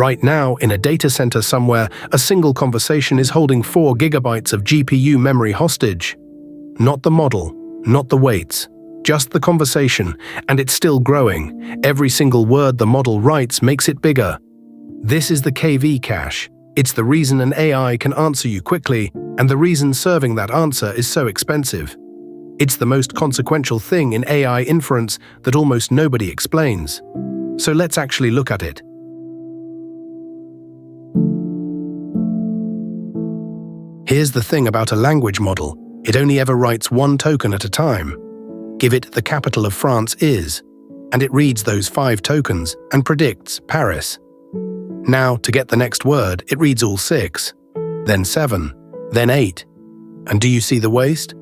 Right now, in a data center somewhere, a single conversation is holding 4 gigabytes of GPU memory hostage. Not the model, not the weights, just the conversation, and it's still growing. Every single word the model writes makes it bigger. This is the KV cache. It's the reason an AI can answer you quickly, and the reason serving that answer is so expensive. It's the most consequential thing in AI inference that almost nobody explains. So let's actually look at it. Here's the thing about a language model. It only ever writes one token at a time. Give it the capital of France is, and it reads those 5 tokens and predicts Paris. Now, to get the next word, it reads all 6, then 7, then 8. And do you see the waste?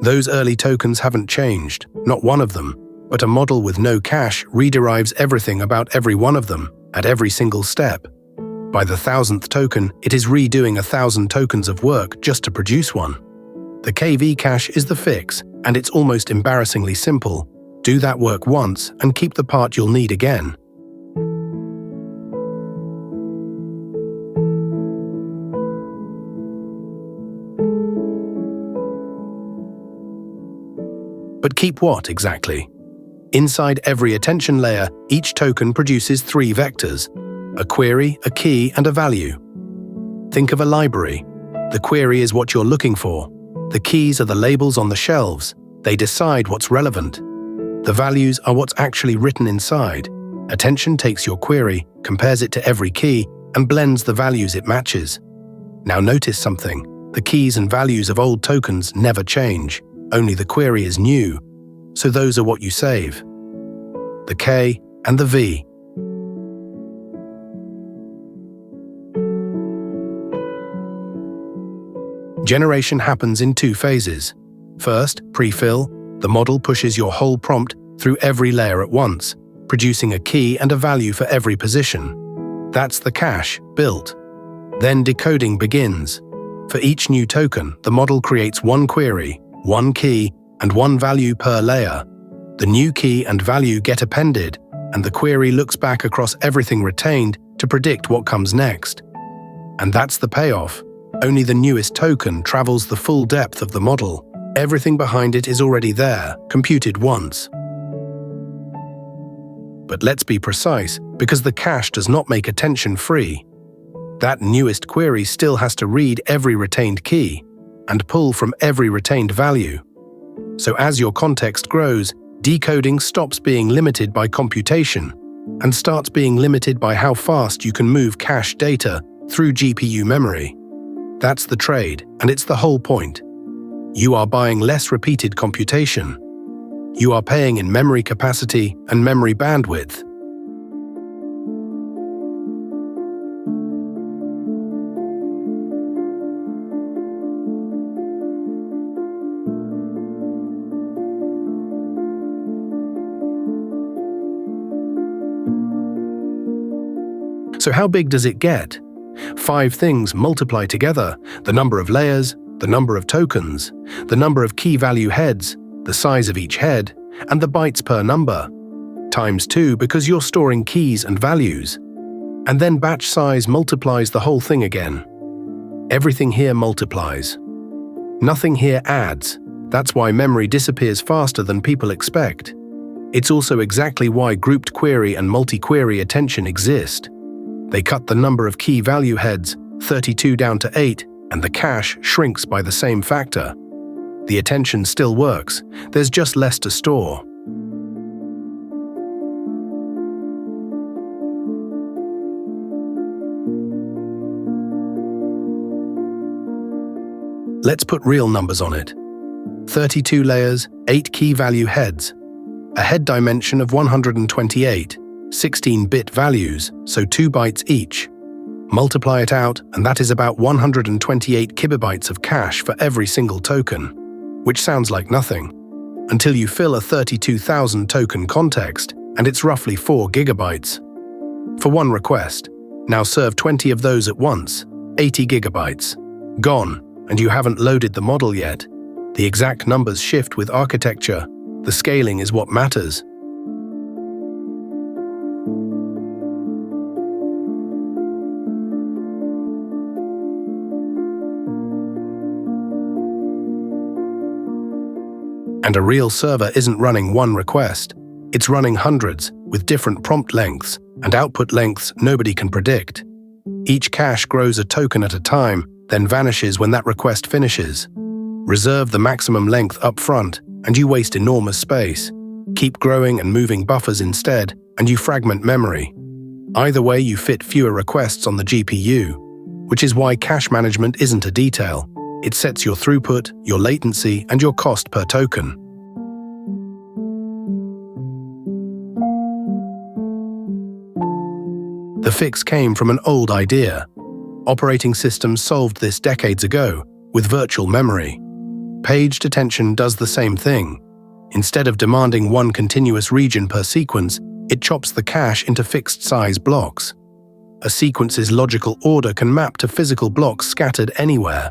Those early tokens haven't changed, not one of them, but a model with no cache rederives everything about every one of them at every single step. By the 1000th token, it is redoing 1000 tokens of work just to produce one. The KV cache is the fix, and it's almost embarrassingly simple. Do that work once and keep the part you'll need again. But keep what exactly? Inside every attention layer, each token produces 3 vectors: a query, a key, and a value. Think of a library. The query is what you're looking for. The keys are the labels on the shelves. They decide what's relevant. The values are what's actually written inside. Attention takes your query, compares it to every key, and blends the values it matches. Now notice something. The keys and values of old tokens never change. Only the query is new. So those are what you save. The K and the V. Generation happens in 2 phases. First, prefill. The model pushes your whole prompt through every layer at once, producing a key and a value for every position. That's the cache built. Then decoding begins. For each new token, the model creates one query, one key, and one value per layer. The new key and value get appended, and the query looks back across everything retained to predict what comes next. And that's the payoff. Only the newest token travels the full depth of the model. Everything behind it is already there, computed once. But let's be precise, because the cache does not make attention free. That newest query still has to read every retained key and pull from every retained value. So as your context grows, decoding stops being limited by computation and starts being limited by how fast you can move cache data through GPU memory. That's the trade, and it's the whole point. You are buying less repeated computation. You are paying in memory capacity and memory bandwidth. So how big does it get? 5 things multiply together: the number of layers, the number of tokens, the number of key value heads, the size of each head, and the bytes per number. Times 2 because you're storing keys and values. And then batch size multiplies the whole thing again. Everything here multiplies. Nothing here adds. That's why memory disappears faster than people expect. It's also exactly why grouped query and multi-query attention exist. They cut the number of key value heads, 32 down to 8, and the cache shrinks by the same factor. The attention still works, there's just less to store. Let's put real numbers on it. 32 layers, 8 key value heads, a head dimension of 128, 16-bit values, so 2 bytes each. Multiply it out, and that is about 128 kilobytes of cache for every single token, which sounds like nothing, until you fill a 32,000 token context, and it's roughly 4 gigabytes. For one request, now serve 20 of those at once, 80 gigabytes. Gone, and you haven't loaded the model yet. The exact numbers shift with architecture. The scaling is what matters. And a real server isn't running one request. It's running hundreds, with different prompt lengths and output lengths nobody can predict. Each cache grows a token at a time, then vanishes when that request finishes. Reserve the maximum length up front, and you waste enormous space. Keep growing and moving buffers instead, and you fragment memory. Either way, you fit fewer requests on the GPU, which is why cache management isn't a detail. It sets your throughput, your latency, and your cost per token. The fix came from an old idea. Operating systems solved this decades ago, with virtual memory. PagedAttention does the same thing. Instead of demanding one continuous region per sequence, it chops the cache into fixed-size blocks. A sequence's logical order can map to physical blocks scattered anywhere.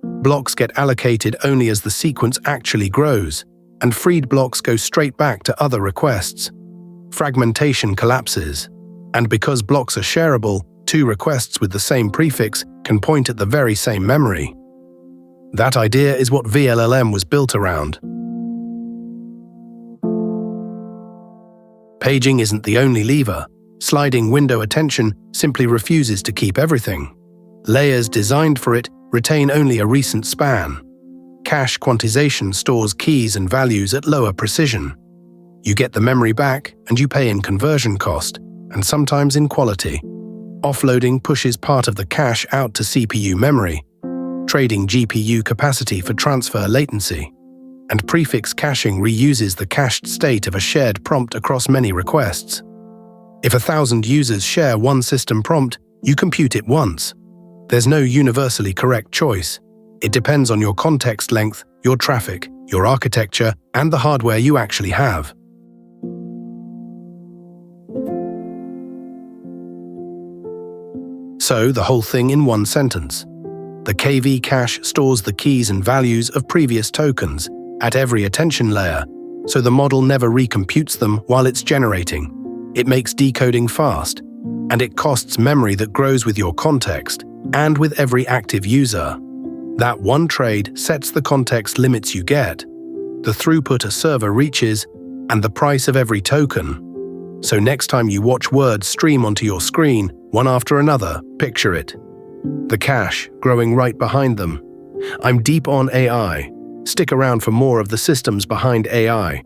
Blocks get allocated only as the sequence actually grows, and freed blocks go straight back to other requests. Fragmentation collapses, and because blocks are shareable, two requests with the same prefix can point at the very same memory. That idea is what vLLM was built around. Paging isn't the only lever. Sliding window attention simply refuses to keep everything. Layers designed for it retain only a recent span. Cache quantization stores keys and values at lower precision. You get the memory back, and you pay in conversion cost, and sometimes in quality. Offloading pushes part of the cache out to CPU memory, trading GPU capacity for transfer latency. And prefix caching reuses the cached state of a shared prompt across many requests. If 1,000 users share one system prompt, you compute it once. There's no universally correct choice. It depends on your context length, your traffic, your architecture, and the hardware you actually have. So, the whole thing in one sentence. The KV cache stores the keys and values of previous tokens at every attention layer, so the model never recomputes them while it's generating. It makes decoding fast, and it costs memory that grows with your context and with every active user. That one trade sets the context limits you get, the throughput a server reaches, and the price of every token. So next time you watch words stream onto your screen, one after another, picture it. The cache growing right behind them. I'm deep on AI. Stick around for more of the systems behind AI.